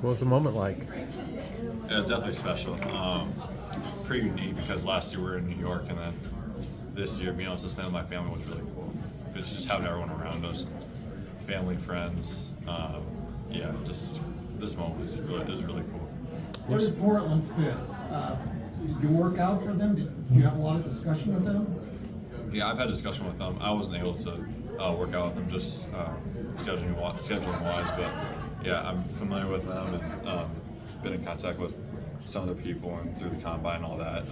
What was the moment like? It was definitely special. Pretty unique because last year we were in New York, and then this year being able to spend with my family was really cool. It's just having everyone around us, family, friends. Just this moment was really cool. Where does Portland fit? Did you work out for them? Did you have a lot of discussion with them? Yeah, I've had a discussion with them. I wasn't able to work out with them just scheduling wise, but yeah, I'm familiar with them and been in contact with some of the people and through the combine and all that.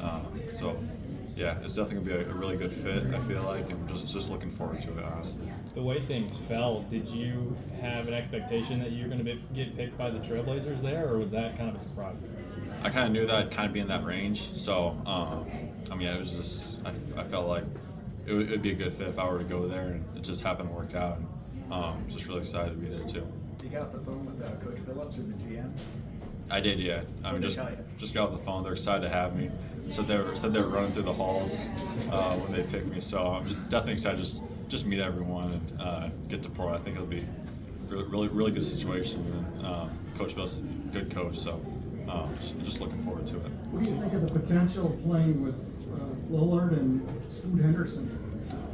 Yeah, it's definitely gonna be a really good fit, I feel like, and just looking forward to it, honestly. The way things fell, did you have an expectation that you were going to get picked by the Trailblazers there, or was that kind of a surprise? I kind of knew that I'd kind of be in that range, so it was just I felt like it would be a good fit if I were to go there, and it just happened to work out. And just really excited to be there too. You got off the phone with Coach Billups and the GM? I did, yeah. Just got off the phone. They're excited to have me. So they were running through the halls when they picked me. So I'm definitely excited to just meet everyone and get to Portland. I think it'll be really good situation. And Coach Bill's a good coach, so just looking forward to it. What do you think of the potential of playing with Lillard and Scoot Henderson?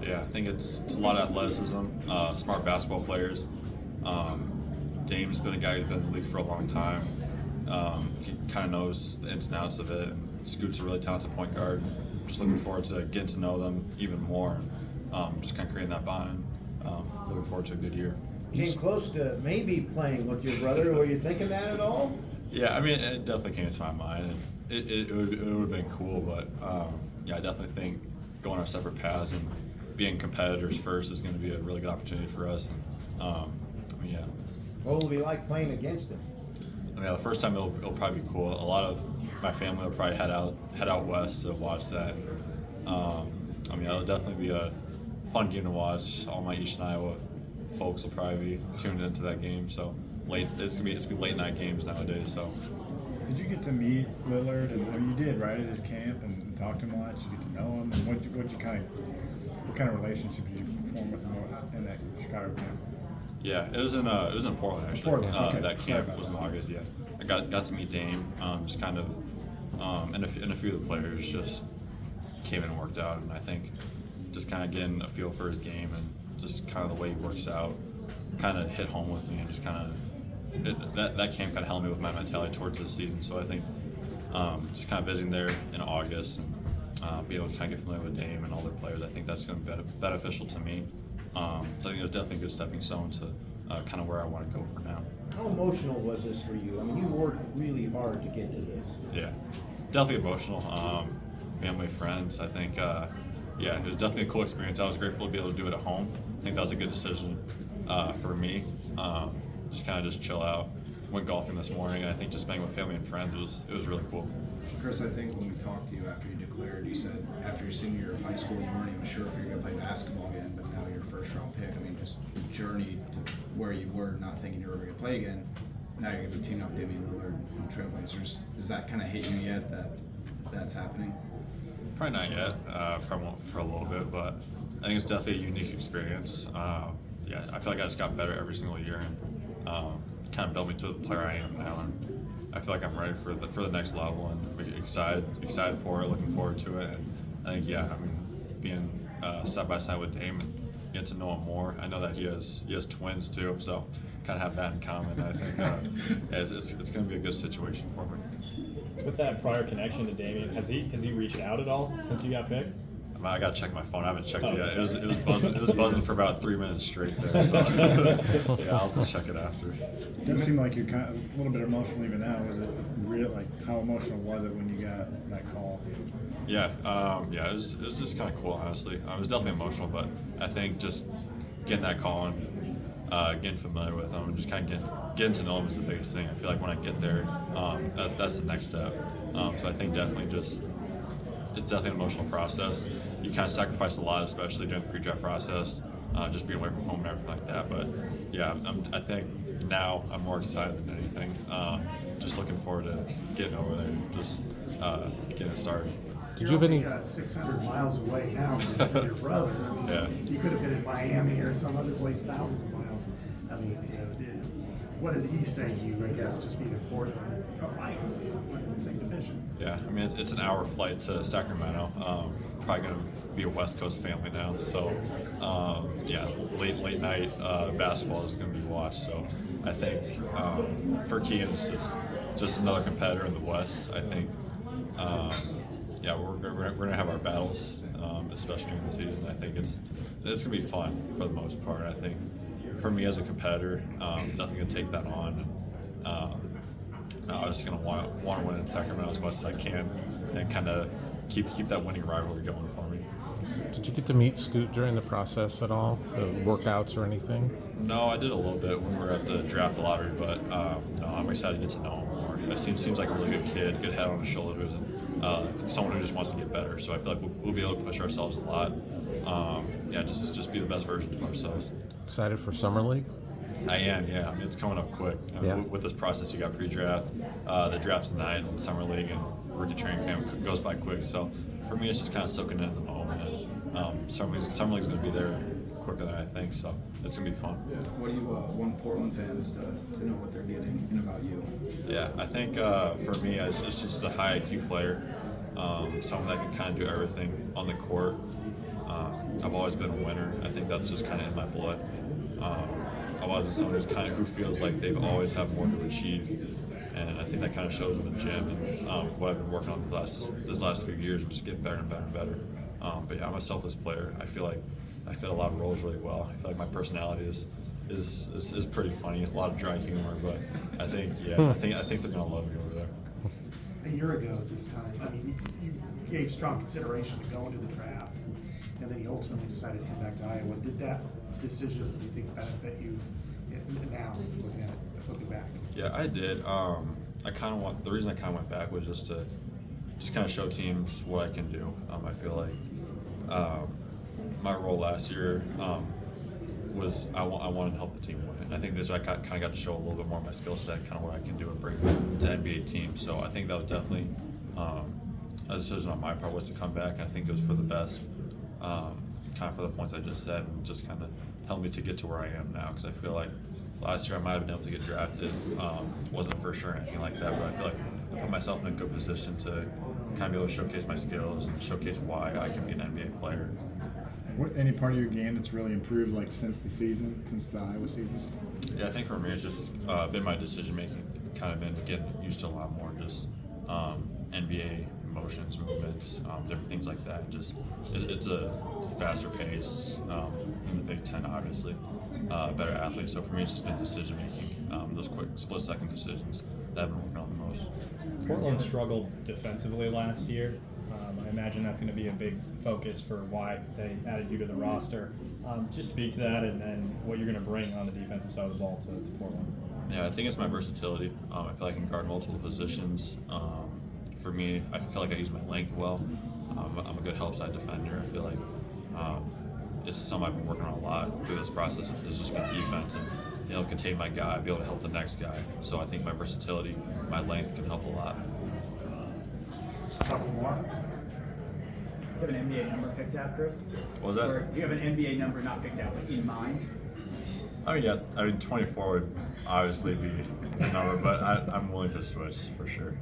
Yeah, I think it's a lot of athleticism, smart basketball players. Dame's been a guy who's been in the league for a long time. He kind of knows the ins and outs of it. And Scoot's a really talented point guard. Just looking forward to getting to know them even more. Just kind of creating that bond. Looking forward to a good year. Came close to maybe playing with your brother. Were you thinking that at all? Yeah, it definitely came to my mind. And it would have been cool, but I definitely think going our separate paths and being competitors first is going to be a really good opportunity for us. And yeah. What will it be like playing against him? The first time it'll probably be cool. A lot of my family will probably head out west to watch that. It'll definitely be a fun game to watch. All my Eastern Iowa folks will probably be tuned into that game. So it's gonna be late night games nowadays. So. Did you get to meet Lillard? And you did, right, at his camp and talk to him a lot? Did you get to know him? And what kind of relationship did you form with him in that Chicago camp? Yeah, it was in Portland actually. Portland, okay. That camp was in August. Yeah, I got to meet Dame. Just kind of, and a few of the players just came in and worked out, and I think just kind of getting a feel for his game and just kind of the way he works out, kind of hit home with me, and just kind of that camp kind of helped me with my mentality towards this season. So I think just kind of visiting there in August and being able to kind of get familiar with Dame and all their players, I think that's going to be beneficial to me. So I think it was definitely a good stepping stone to kind of where I want to go for now. How emotional was this for you? You worked really hard to get to this. Yeah, definitely emotional. Family, friends, I think, it was definitely a cool experience. I was grateful to be able to do it at home. I think that was a good decision for me. Just chill out. Went golfing this morning, and I think just spending with family and friends was really cool. Kris, I think when we talked to you after you declared, you said after your senior year of high school, you weren't even sure if you were going to play basketball again, but now you're a first-round pick. Just the journey to where you were, not thinking you were going to play again. Now you're going to be teaming up with Damian Lillard and Trailblazers. Does that kind of hit you yet that that's happening? Probably not yet. Probably won't for a little bit, but I think it's definitely a unique experience. I feel like I just got better every single year, and kind of built me to the player I am now. And I feel like I'm ready for the next level, and excited for it, looking forward to it. And I think being side by side with Dame, getting to know him more. I know that he has twins too, so kind of have that in common. I think it's going to be a good situation for me. With that prior connection to Damian, has he reached out at all since you got picked? I got to check my phone. I haven't checked it yet. It was buzzing. It was buzzing for about 3 minutes straight there. So yeah, I'll just check it after. It does seem like you're kind of a little bit emotional even now. Was it real? Like, how emotional was it when you got that call? Yeah, it was just kind of cool, honestly. I was definitely emotional, but I think just getting that call and getting familiar with him and just kind of getting to know him is the biggest thing. I feel like when I get there, that's the next step. So I think it's definitely an emotional process. You kind of sacrifice a lot, especially during the pre-draft process, just being away from home and everything like that. But yeah, I think now I'm more excited than anything. Just looking forward to getting over there and just getting it started. Did you have any? 600 miles away now from your brother. Yeah. You could have been in Miami or some other place thousands of miles. What did he say to you, I guess, just being in Portland, in the same division? Yeah, I mean it's an hour flight to Sacramento. Probably gonna be a West Coast family now, so yeah, late night basketball is gonna be watched. So I think for Keegan it's just another competitor in the West. I think yeah, we're gonna have our battles, especially during the season. I think it's gonna be fun for the most part. I think for me as a competitor, definitely gonna take that on. I'm just gonna want to win in Sacramento as much as I can, and kind of keep that winning rivalry going for me. Did you get to meet Scoot during the process at all, workouts or anything? No, I did a little bit when we were at the draft lottery, but no, I'm excited to get to know him more. He seems like a really good kid, good head on his shoulders, and someone who just wants to get better. So I feel like we'll be able to push ourselves a lot. Yeah, just be the best versions of ourselves. Excited for Summer League? I am, yeah. I mean, it's coming up quick. I mean, Yeah. with this process, you got pre-draft, the draft's tonight, and summer league, and rookie training camp goes by quick. So for me, it's just kind of soaking in the moment. And, summer league's going to be there quicker than I think, so it's going to be fun. What do you want Portland fans to know what they're getting and about you? Yeah, I think for me, it's just a high IQ player, someone that can kind of do everything on the court. I've always been a winner. I think that's just kind of in my blood. I wasn't someone who feels like they've always have more to achieve, and I think that kind of shows in the gym and what I've been working on this last few years, and just getting better and better and better. But yeah, I'm a selfless player. I feel like I fit a lot of roles really well. I feel like my personality is pretty funny, a lot of dry humor, but I think they're gonna love me over there. A year ago at this time, I mean, you gave strong consideration to go into the draft, and then you ultimately decided to come back to Iowa. Did that decision, do you think, benefit you now, looking back? Yeah, I did. The reason I kind of went back was just to kind of show teams what I can do. I feel like my role last year was I wanted to help the team win. I think this I kind of got to show a little bit more of my skill set, kind of what I can do and bring to NBA teams. So I think that was definitely a decision on my part was to come back, and I think it was for the best. Kind of for the points I just said, and just kind of helped me to get to where I am now. Because I feel like last year I might have been able to get drafted, wasn't for sure or anything like that, but I feel like I put myself in a good position to kind of be able to showcase my skills and showcase why I can be an NBA player. Any part of your game that's really improved, like since the Iowa season? Yeah, I think for me it's just been my decision making, kind of been getting used to a lot more just NBA motions, movements, different things like that. Just it's a faster pace in the Big Ten, obviously, better athletes. So for me, it's just been decision making, those quick split-second decisions that I've been working on the most. Portland struggled defensively last year. I imagine that's going to be a big focus for why they added you to the roster. Just speak to that, and then what you're going to bring on the defensive side of the ball to Portland. Yeah, I think it's my versatility. I feel like I can guard multiple positions. For me, I feel like I use my length well. I'm a good help side defender. I feel like it's something I've been working on a lot through this process. It's just been defense and contain my guy, be able to help the next guy. So I think my versatility, my length can help a lot. A couple more. Do you have an NBA number picked out, Kris? What was that? Or do you have an NBA number not picked out, but in mind? Yeah. 24 would obviously be the number, but I'm willing to switch for sure.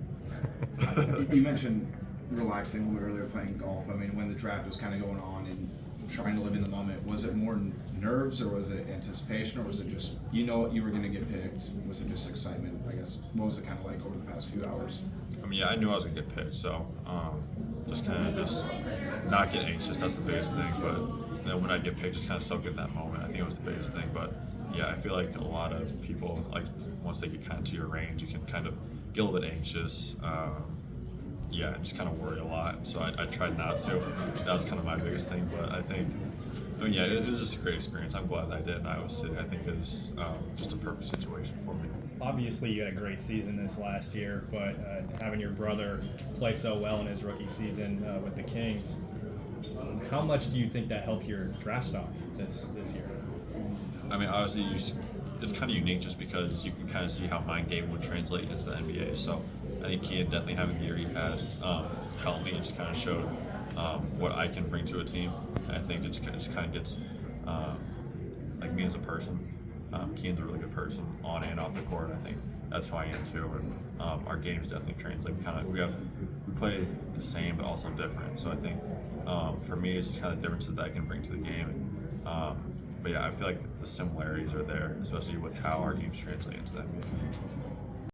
You mentioned relaxing when we were earlier playing golf. I mean, when the draft was kind of going on and trying to live in the moment, was it more nerves or was it anticipation or was it just, you were going to get picked? Was it just excitement, I guess? What was it kind of like over the past few hours? I mean, yeah, I knew I was going to get picked, so just kind of just not get anxious. That's the biggest thing. But then when I get picked, just kind of soak in that moment. I think it was the biggest thing. But yeah, I feel like a lot of people, like once they get kind of to your range, you can kind of get a little bit anxious. Yeah, just kind of worry a lot. So I tried not to. That was kind of my biggest thing. But yeah, it was just a great experience. I'm glad that I did in Iowa City. I think it was just a perfect situation for me. Obviously, you had a great season this last year, but having your brother play so well in his rookie season with the Kings, how much do you think that helped your draft stock this year? I mean, obviously, it's kind of unique just because you can kind of see how my game would translate into the NBA. So I think Keegan definitely having the year he had helped me and just kind of showed what I can bring to a team. And I think it just kind of gets like me as a person. Keen's a really good person on and off the court. I think that's who I am too. And our games definitely translate. We play the same but also different. So I think for me, it's just kind of the differences that I can bring to the game. But yeah, I feel like the similarities are there, especially with how our games translate into that game.